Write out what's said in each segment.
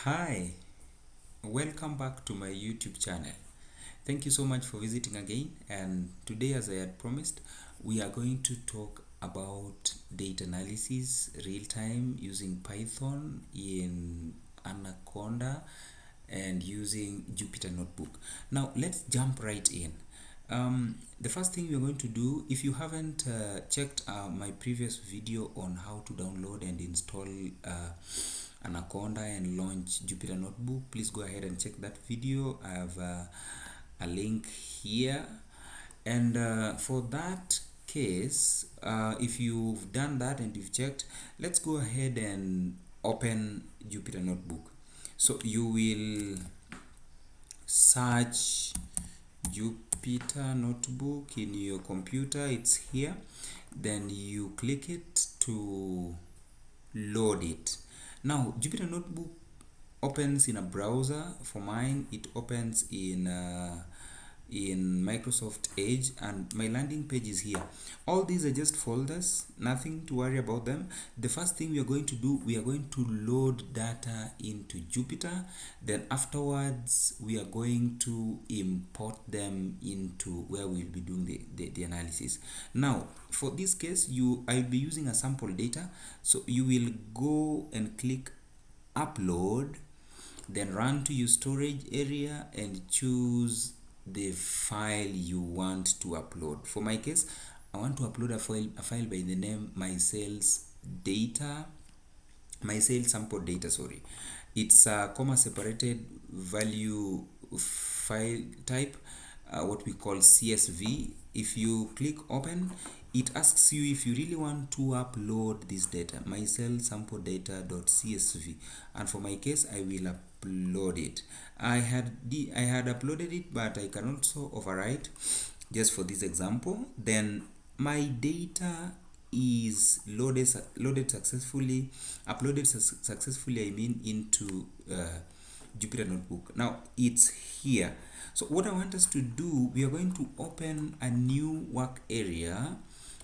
Hi, welcome back to my YouTube channel. Thank you so much for visiting again. And today, as I had promised, we are going to talk about data analysis real time using Python in Anaconda and using Jupyter Notebook. Now, let's jump right in. The first thing we're going to do, if you haven't checked my previous video on how to download and install Anaconda and launch Jupyter Notebook, please go ahead and check that video. I have a link here, and for that case, if you've done that and you've checked, let's go ahead and open Jupyter Notebook. So you will search Jupyter Notebook in your computer. It's here. Then you click it to load it. Now Jupyter Notebook opens in a browser. For mine, it opens in Microsoft Edge, and my landing page is here. All these are just folders, nothing to worry about them. The first thing we are going to do, we are going to load data into Jupyter. Then afterwards, we are going to import them into where we'll be doing the analysis. Now, for this case, I'll be using a sample data. So you will go and click upload, then run to your storage area and choose the file you want to upload. For my case, I want to upload a file by the name my sales sample data. Sorry, it's a comma separated value file type, what we call CSV. If you click open, it asks you if you really want to upload this data, my sales sample data.csv, and for my case, I will upload it. I had uploaded it, but I can also overwrite just for this example. Then my data is uploaded successfully, I mean, into Jupyter Notebook. Now it's here. So what I want us to do, we are going to open a new work area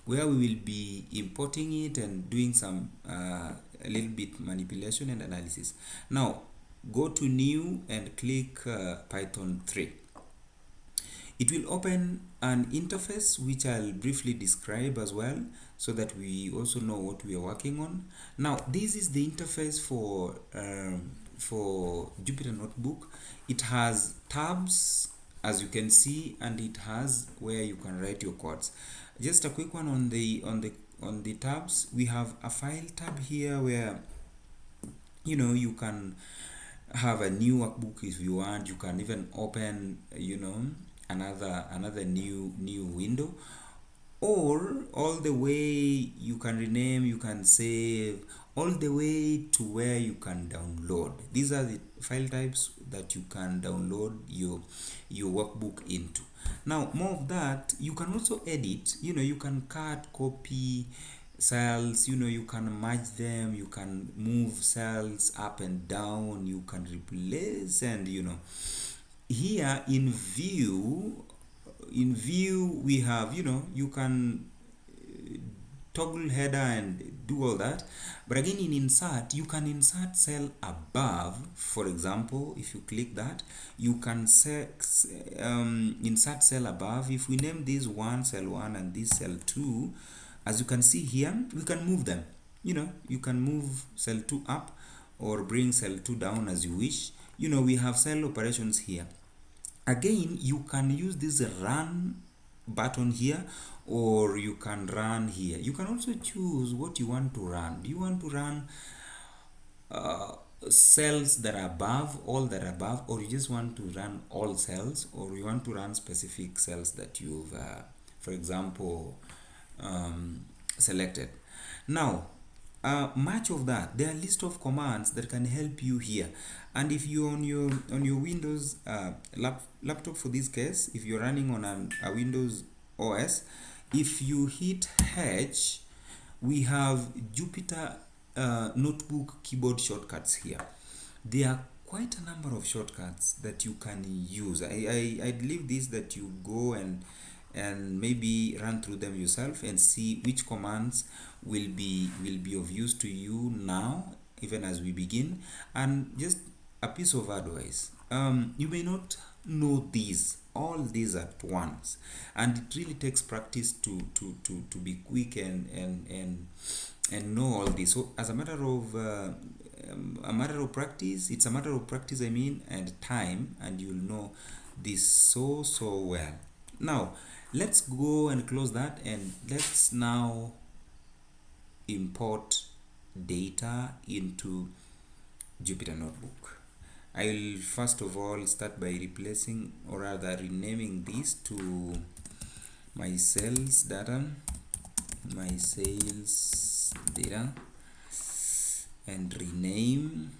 where we will be importing it and doing some a little bit manipulation and analysis. Now go to new and click Python 3. It will open an interface which I'll briefly describe as well, so that we also know what we are working on. Now this is the interface for Jupyter Notebook. It has tabs, as you can see, and it has where you can write your codes. Just a quick one on the tabs. We have a file tab here where you can have a new workbook if you want. You can even open another new window, or all the way you can rename, you can save, all the way to where you can download. These are the file types that you can download your workbook into. Now more of that, you can also edit. You can cut, copy cells, you can merge them, you can move cells up and down, you can replace, and here in view we have, you can toggle header and do all that. But again, in insert, you can insert cell above. For example, if you click that, you can insert cell above. If we name this cell 1 and this cell 2, as you can see here, we can move them. You can move cell 2 up or bring cell 2 down as you wish. We have cell operations here. Again, you can use this run button here, or you can run here. You can also choose what you want to run. Do you want to run cells that are above, all that are above, or you just want to run all cells, or you want to run specific cells that you've for example selected? Now much of that, there are a list of commands that can help you here. And if you're on your Windows laptop, for this case, if you're running on a Windows OS, if you hit H, we have Jupyter Notebook keyboard shortcuts here. There are quite a number of shortcuts that you can use. I'd leave this that you go and maybe run through them yourself and see which commands will be of use to you now, even as we begin. And just a piece of advice. You may not know all these at once, and it really takes practice to be quick and know all this. So as a matter of practice, it's a matter of practice, I mean, and time, and you'll know this so well. Now let's go and close that, and let's now import data into Jupyter Notebook. I will first of all start by replacing, or rather renaming this to my sales data, and rename.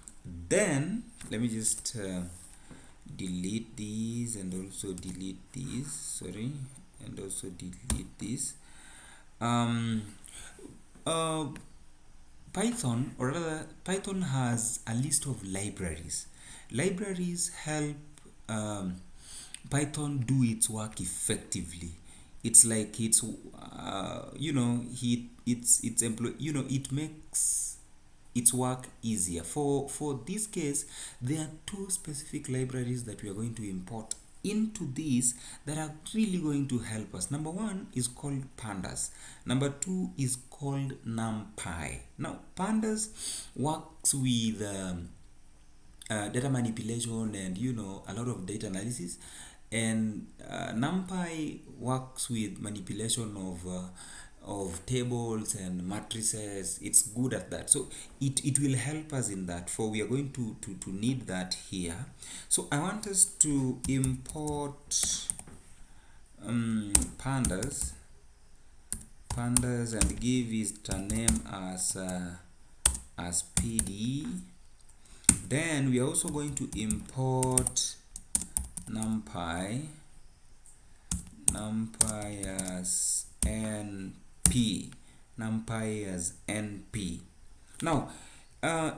Then let me just delete these and also delete these, sorry, and also delete this. Python, or rather Python, has a list of libraries. Libraries help Python do its work effectively. It's like it's it makes its work easier. For this case, there are two specific libraries that we are going to import into this that are really going to help us. Number one is called pandas. Number two is called numpy. Now pandas works with data manipulation and a lot of data analysis, and numpy works with manipulation of tables and matrices. It's good at that, so it will help us in that, for we are going to need that here. So I want us to import pandas and give it a name as pd. Then we are also going to import numpy as np. Now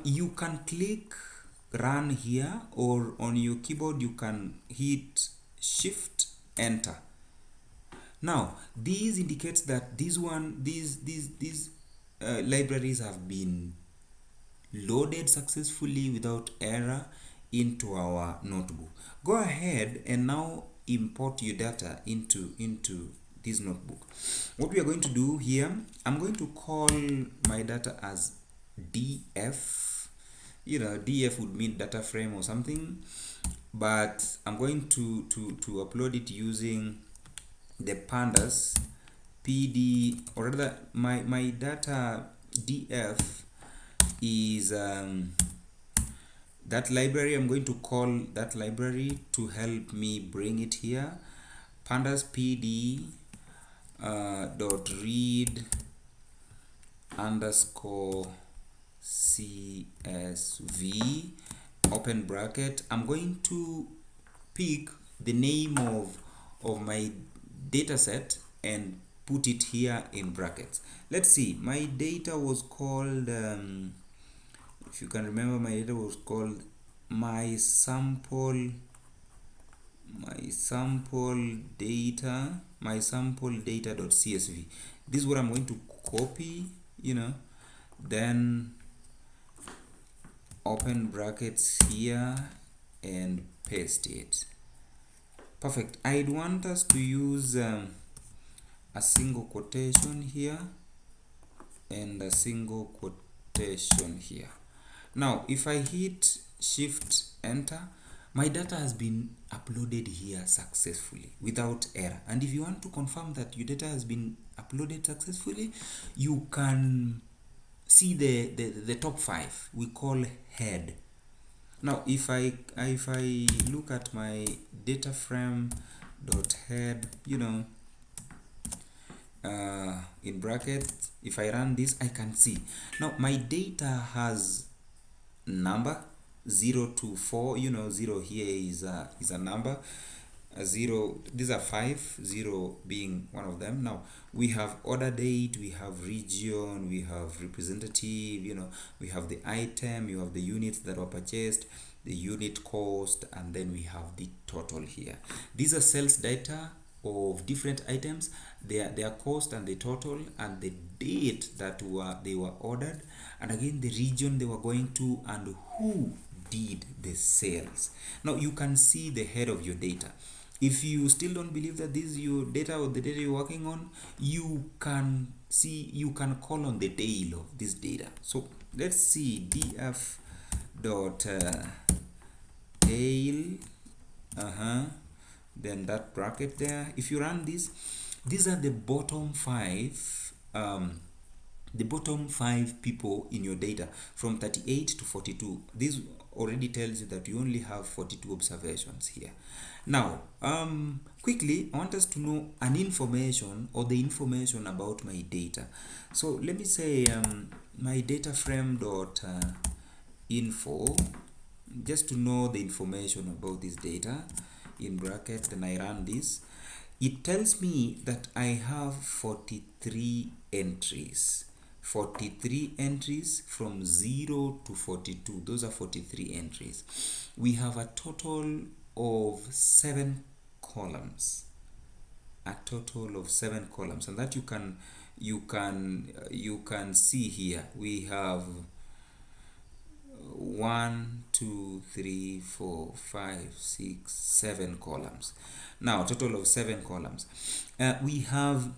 you can click run here, or on your keyboard you can hit shift enter. Now this indicates that these libraries have been loaded successfully without error into our notebook. Go ahead and now import your data into this notebook. What we are going to do here, I'm going to call my data as df. Df would mean data frame or something, but I'm going to upload it using the pandas pd, or rather my data df is that library. I'm going to call that library to help me bring it here. Pandas pd dot read underscore csv, open bracket. I'm going to pick the name of my data set and put it here in brackets. Let's see, my data was called if you can remember, my data was called my sample data.csv. This is what I'm going to copy, then open brackets here and paste it. Perfect. I'd want us to use a single quotation here and a single quotation here. Now if I hit shift enter, my data has been uploaded here successfully without error. And if you want to confirm that your data has been uploaded successfully, you can see the top 5 we call head. Now if I look at my data frame dot head, in brackets, if I run this, I can see now my data has number 0 to 4. 0 here is a number, 0, these are 5, 0 being one of them. Now we have order date, we have region, we have representative, we have the item, you have the units that were purchased, the unit cost, and then we have the total here. These are sales data of different items, their cost and the total, and the date that they were ordered, and again the region they were going to, and who did the sales. Now you can see the head of your data. If you still don't believe that this is your data or the data you're working on, you can call on the tail of this data. So let's see df dot tail, then that bracket there. If you run this, these are the bottom five people in your data from 38 to 42. This already tells you that you only have 42 observations here. Now quickly, I want us to know an information or the information about my data. So let me say my data frame dot info, just to know the information about this data in bracket. Then I run this. It tells me that I have 43 entries. 43 entries from 0 to 42. Those are 43 entries. We have a total of 7 columns. A total of 7 columns, and that you can see here. We have 1, 2, 3, 4, 5, 6, 7 columns. Now total of 7 columns. We have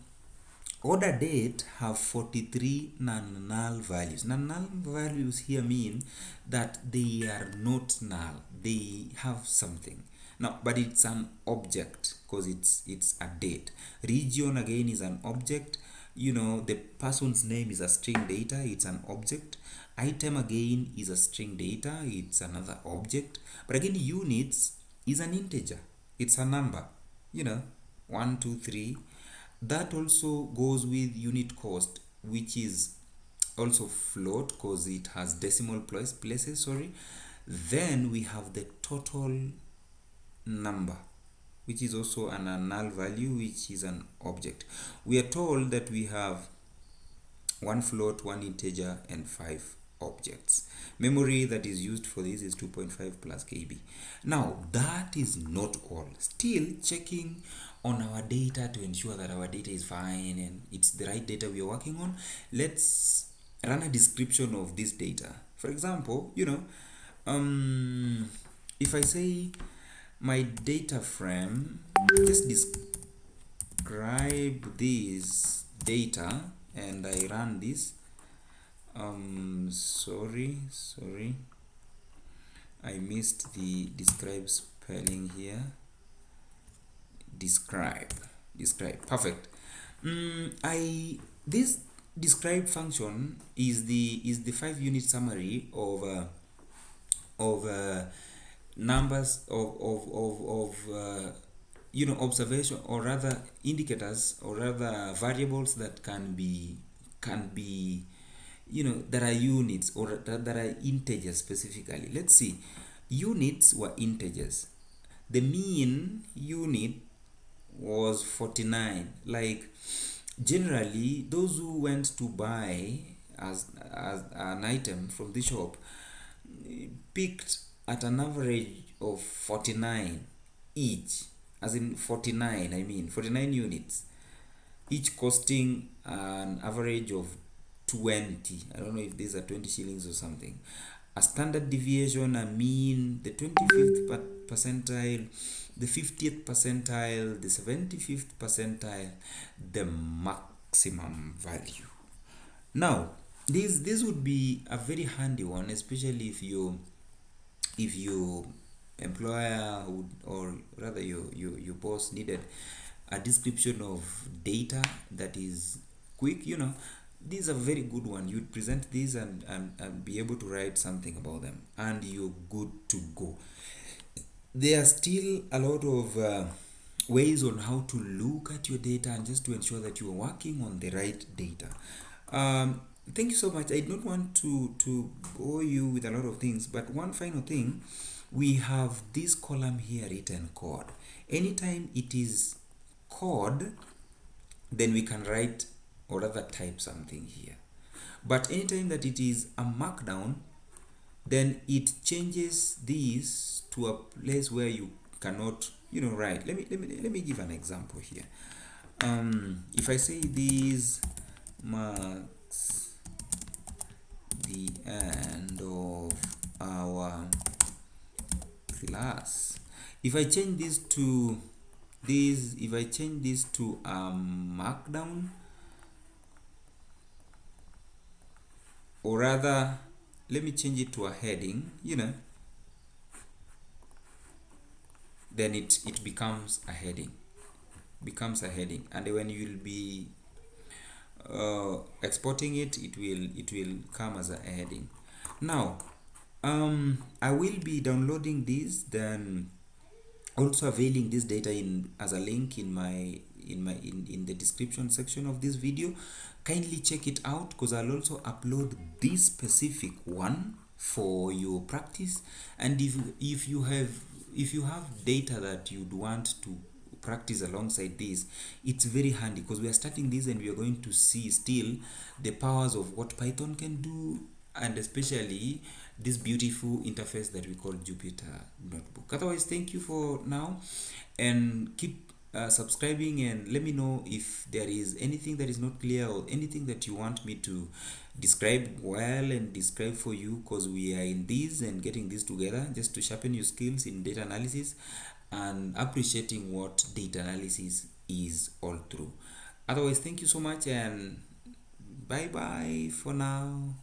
order date have 43 non-null values. Non-null values here mean that they are not null. They have something. Now, but it's an object because it's a date. Region again is an object. The person's name is a string data. It's an object. Item again is a string data. It's another object. But again, units is an integer. It's a number. 1, 2, 3. That also goes with unit cost, which is also float because it has decimal places. Then we have the total number, which is also an null value, which is an object. We are told that we have 1 float, 1 integer, and 5 objects. Memory that is used for this is 2.5 plus KB. Now that is not all. Still checking on our data to ensure that our data is fine and it's the right data we are working on. Let's run a description of this data. For example, if I say my data frame, just describe this data, and I run this. Sorry, I missed the describe spelling here. Describe, perfect. This describe function is the 5-unit summary of numbers of observation, or rather indicators, or rather variables that can be that are units, or that are integers specifically. Let's see, units were integers. The mean unit was 49. Like generally those who went to buy as an item from the shop picked at an average of 49 each, as in 49 units, each costing an average of 20. I don't know if these are 20 shillings or something. A standard deviation, a mean, the 25th percentile, the 50th percentile, the 75th percentile, the maximum value. Now this would be a very handy one, especially if your employer would, or rather your boss needed a description of data that is quick. This is a very good one. You'd present these and be able to write something about them, and you're good to go. There are still a lot of ways on how to look at your data, and just to ensure that you are working on the right data. Thank you so much. I don't want to bore you with a lot of things, but one final thing, we have this column here written code. Anytime it is code, then we can write or rather type something here. But anytime that it is a markdown, then it changes this to a place where you cannot write. Let me give an example here. If I say this marks the end of our class. If I change this to this, if I change this to markdown, or rather, let me change it to a heading, then it becomes a heading, and when you'll be exporting it, it will come as a heading. Now I will be downloading this, then also availing this data in as a link in in the description section of this video. Kindly check it out, because I'll also upload this specific one for your practice. And if you have data that you'd want to practice alongside this, it's very handy, because we are starting this and we are going to see still the powers of what Python can do, and especially this beautiful interface that we call Jupyter Notebook. Otherwise, thank you for now, and keep subscribing, and let me know if there is anything that is not clear, or anything that you want me to describe well and describe for you, because we are in this and getting this together just to sharpen your skills in data analysis and appreciating what data analysis is all through. Otherwise, thank you so much, and bye bye for now.